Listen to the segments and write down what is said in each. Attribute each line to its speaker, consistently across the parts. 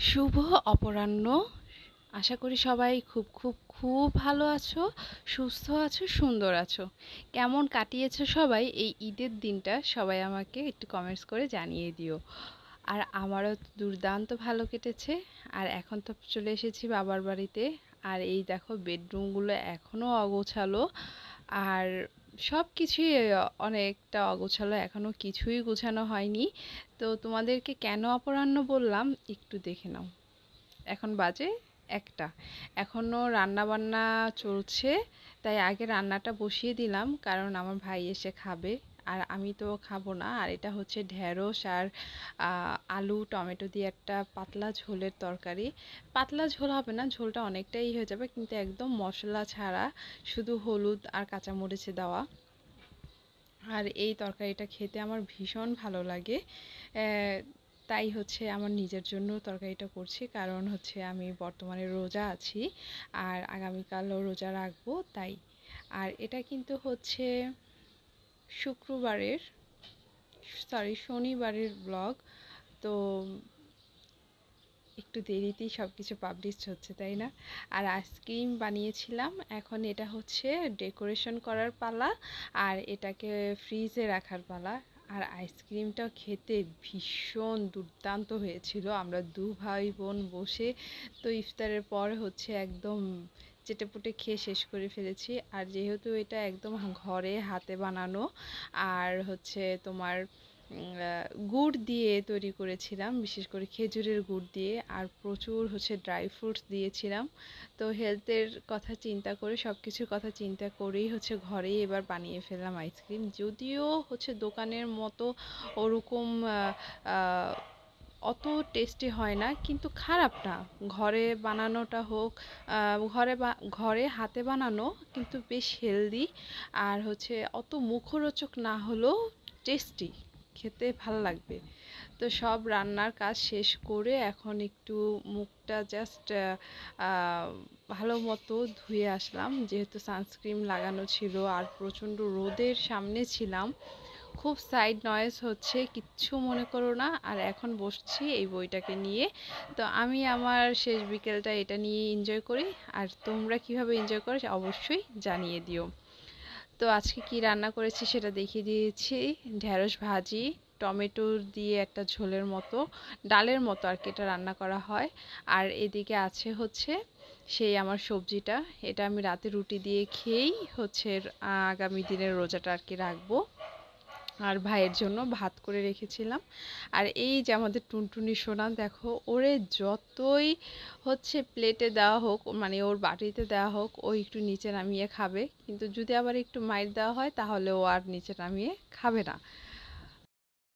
Speaker 1: শুভ অপরাহ্ন। আশা করি সবাই খুব খুব খুব ভালো আছো, সুস্থ আছো, সুন্দর আছো। কেমন কাটিয়েছো সবাই এই ঈদের দিনটা? সবাই আমাকে একটু কমেন্টস করে জানিয়ে দিও। আর আমারও দুর্দান্ত ভালো কেটেছে। আর এখন তো চলে এসেছি বাবার বাড়িতে। আর এই দেখো বেডরুমগুলো এখনও অগোছালো। আর সব কিছুই অনেকটা অগোছালো, এখনও কিছুই গোছানো হয়নি। তো তোমাদেরকে কেন অপরাহ্ন বললাম একটু দেখে নাও। এখন বাজে 1টা, এখনও রান্না বান্না চলছে। তাই আগে রান্নাটা বসিয়ে দিলাম, কারণ আমার ভাই এসে খাবে। আর আমি তো খাবো না। আর এটা হচ্ছে ঢেঁড়স আর আলু টমেটো দিয়ে একটা পাতলা ঝোলের তরকারি। পাতলা ঝোল হবে না, ঝোলটা অনেকটাই হয়ে যাবে, কিন্তু একদম মশলা ছাড়া, শুধু হলুদ আর কাঁচামরিচে দেওয়া। আর এই তরকারিটা খেতে আমার ভীষণ ভালো লাগে। তাই হচ্ছে আমার নিজের জন্য তরকারিটা করছি, কারণ হচ্ছে আমি বর্তমানে রোজা আছি আর আগামীকালও রোজা রাখবো তাই। আর এটা কিন্তু হচ্ছে শনিবারের ব্লগ। তো একটু দেরিতেই সব কিছু পাবলিশ হচ্ছে, তাই না? আর আইসক্রিম বানিয়েছিলাম, এখন এটা হচ্ছে ডেকোরেশন করার পালা আর এটাকে ফ্রিজে রাখার পালা। আর আইসক্রিমটা খেতে ভীষণ দুর্দান্ত হয়েছিল। আমরা দু ভাই বোন বসে তো ইফতারের পর হচ্ছে একদম চেটেপুটে খেয়ে শেষ করে ফেলেছি। আর যেহেতু এটা একদম ঘরে হাতে বানানো, আর হচ্ছে তোমার গুড় দিয়ে তৈরি করেছিলাম, বিশেষ করে খেজুরের গুড় দিয়ে, আর প্রচুর হচ্ছে ড্রাই ফ্রুটস দিয়েছিলাম। তো হেলথের কথা চিন্তা করে, সব কিছুর কথা চিন্তা করেই হচ্ছে ঘরেই এবার বানিয়ে ফেললাম আইসক্রিম। যদিও হচ্ছে দোকানের মতো ওরকম অত টেস্টি হয় না, কিন্তু খারাপ না। ঘরে বানানোটা হোক, ঘরে হাতে বানানো কিন্তু বেশ হেলদি। আর হচ্ছে অত মুখরোচক না হলেও টেস্টি, খেতে ভালো লাগবে। তো সব রান্নার কাজ শেষ করে এখন একটু মুখটা জাস্ট ভালো মতো ধুয়ে আসলাম, যেহেতু সানস্ক্রিন লাগানো ছিল আর প্রচণ্ড রোদের সামনে ছিলাম। খুব সাইড নয়েজ হচ্ছে, কিচ্ছু মনে করো না। আর এখন বসছি এই বইটাকে নিয়ে। তো আমি আমার শেষ বিকেলটা এটা নিয়ে এনজয় করি। আর তোমরা কিভাবে এনজয় করো অবশ্যই জানিয়ে দিও। তো আজকে কি রান্না করেছি সেটা দেখিয়ে দিয়েছি। ঢেঁড়স ভাজি, টমেটো দিয়ে একটা ঝোলের মতো, ডালের মতো আর কি এটা রান্না করা হয়। আর এদিকে আছে হচ্ছে সেই আমার সবজিটা। এটা আমি রাতে রুটি দিয়ে খেয়েই হচ্ছে আগামী দিনের রোজাটা আর কি রাখবো। আর ভাইয়ের জন্য ভাত করে রেখেছিলাম। আর এই যে আমাদের টুনটুনি সোনা, দেখো ওরে যতই হচ্ছে প্লেটে দেওয়া হোক, মানে ওর বাটিতে দেওয়া হোক, ও একটু নিচে নামিয়ে খাবে। কিন্তু যদি আবার একটু মাইর দেওয়া হয় তাহলে ও আর নিচে নামিয়ে খাবে না।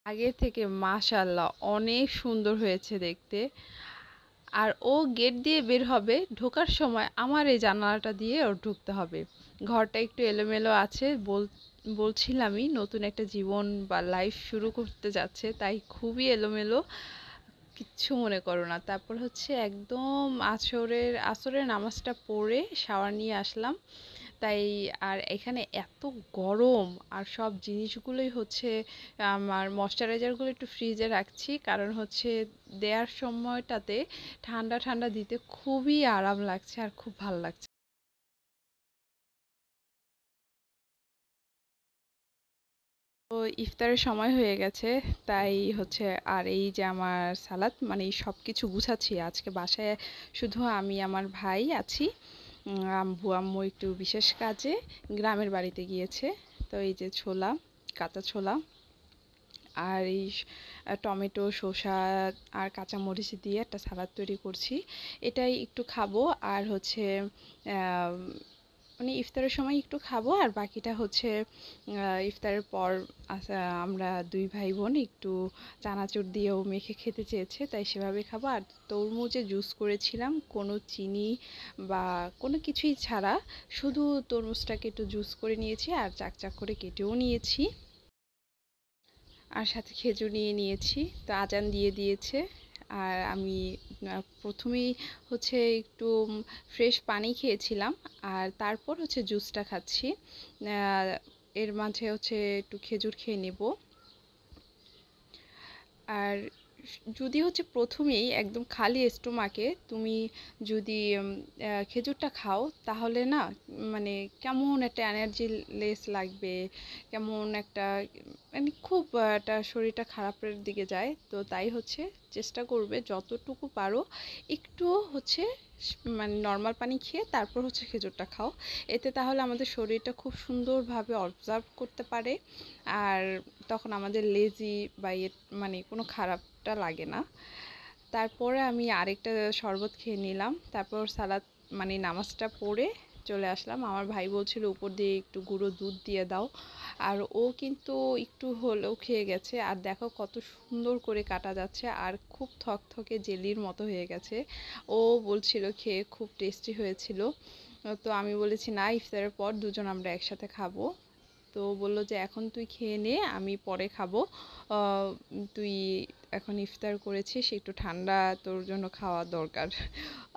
Speaker 1: আগের থেকে মাশাআল্লাহ অনেক সুন্দর হয়েছে দেখতে। আর ও গেট দিয়ে বের হবে, ঢোকার সময় আমার এই জানালাটা দিয়ে ওর ঢুকতে হবে। ঘরটা একটু এলোমেলো আছে, বলছিলামই নতুন একটা জীবন বা লাইফ শুরু করতে যাচ্ছে, তাই খুবই এলোমেলো। কিচ্ছু মনে করো না। তারপর হচ্ছে একদম আসরের নামাজটা পড়ে শাওয়ার নিয়ে আসলাম। তাই আর এখানে এত গরম, আর সব জিনিসগুলোই হচ্ছে আমার ময়শ্চারাইজারগুলো একটু ফ্রিজে রাখছি, কারণ হচ্ছে দেওয়ার সময়টাতে ঠান্ডা ঠান্ডা দিতে খুবই আরাম লাগছে আর খুব ভালো লাগছে। তো ইফতারের সময় হয়ে গেছে, তাই হচ্ছে আর এই যে আমার সালাদ, মানে সব কিছু গুছাচ্ছি। আজকে বাসায় শুধু আমি আমার ভাই আছি। আম্মু একটু বিশেষ কাজে গ্রামের বাড়িতে গিয়েছে। তো এই যে ছোলা, কাঁচা ছোলা, আর এই টমেটো, শসা আর কাঁচামরিচ দিয়ে একটা সালাদ তৈরি করছি। এটাই একটু খাবো। আর হচ্ছে মানে ইফতারের সময় একটু খাবো, আর বাকিটা হচ্ছে ইফতারের পর আমরা দুই ভাই বোন একটু চানাচুর দিয়েও মেখে খেতে চেয়েছে, তাই সেভাবে খাবো। আর তরমুজে জুস করেছিলাম, কোনো চিনি বা কোনো কিছুই ছাড়া, শুধু তরমুজটাকে একটু জুস করে নিয়েছি আর চাক চাক করে কেটেও নিয়েছি। আর সাথে খেজুর নিয়ে নিয়েছি। তো আজান দিয়ে দিয়েছে। আর আমি প্রথমেই হচ্ছে একটু ফ্রেশ পানি খেয়েছিলাম, আর তারপর হচ্ছে জুসটা খাচ্ছি। এর মাঝে হচ্ছে একটু খেজুর খেয়ে নেব। আর যদি হচ্ছে প্রথমেই একদম খালি স্টোমাকে তুমি যদি খেজুরটা খাও তাহলে না মানে কেমন একটা এনার্জি লেস লাগবে, কেমন একটা মানে খুব একটা শরীরটা খারাপের দিকে যায়। তো তাই হচ্ছে চেষ্টা করবে যতটুকু পারো একটু হচ্ছে মানে নর্মাল পানি খেয়ে তারপর হচ্ছে খেজুরটা খাও। এতে তাহলে আমাদের শরীরটা খুব সুন্দরভাবে অবজার্ভ করতে পারে, আর তখন আমাদের লেজি বা মানে কোনো খারাপটা লাগে না। তারপরে আমি আরেকটা শরবত খেয়ে নিলাম, তারপর সালাদ মানে নামাজটা পড়ে চলে আসলাম। আমার ভাই বলছিল উপর দিয়ে একটু গুঁড়ো দুধ দিয়ে দাও, আর ও কিন্তু একটু হলেও খেয়ে গেছে। আর দেখো কত সুন্দর করে কাটা যাচ্ছে আর খুব থকথকে জেলির মতো হয়ে গেছে। ও বলছিল খেয়ে খুব টেস্টি হয়েছিল। তো আমি বলেছি না, ইফতারের পর দুজন আমরা একসাথে খাবো। তো বলল যে এখন তুই খেয়ে নে, আমি পরে খাবো। তুই এখন ইফতার করেছিস, একটু ঠান্ডা তোর জন্য খাওয়া দরকার।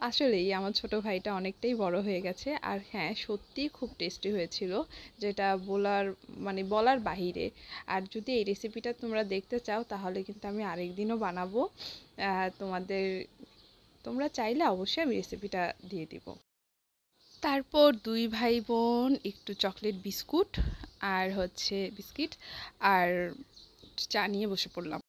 Speaker 1: আসলেই আমার ছোট ভাইটা অনেকটাই বড় হয়ে গেছে। আর হ্যাঁ, সত্যিই খুব টেস্টি হয়েছিল, যেটা বলার মানে বলার বাহিরে। আর যদি এই রেসিপিটা তোমরা দেখতে চাও তাহলে কিন্তু আমি আরেকদিনও বানাবো। তোমাদের তোমরা চাইলে অবশ্যই আমি রেসিপিটা দিয়ে দিব। তারপর দুই ভাই বোন একটু চকলেট বিস্কুট আর হচ্ছে বিস্কিট আর চা নিয়ে বসে পড়লাম।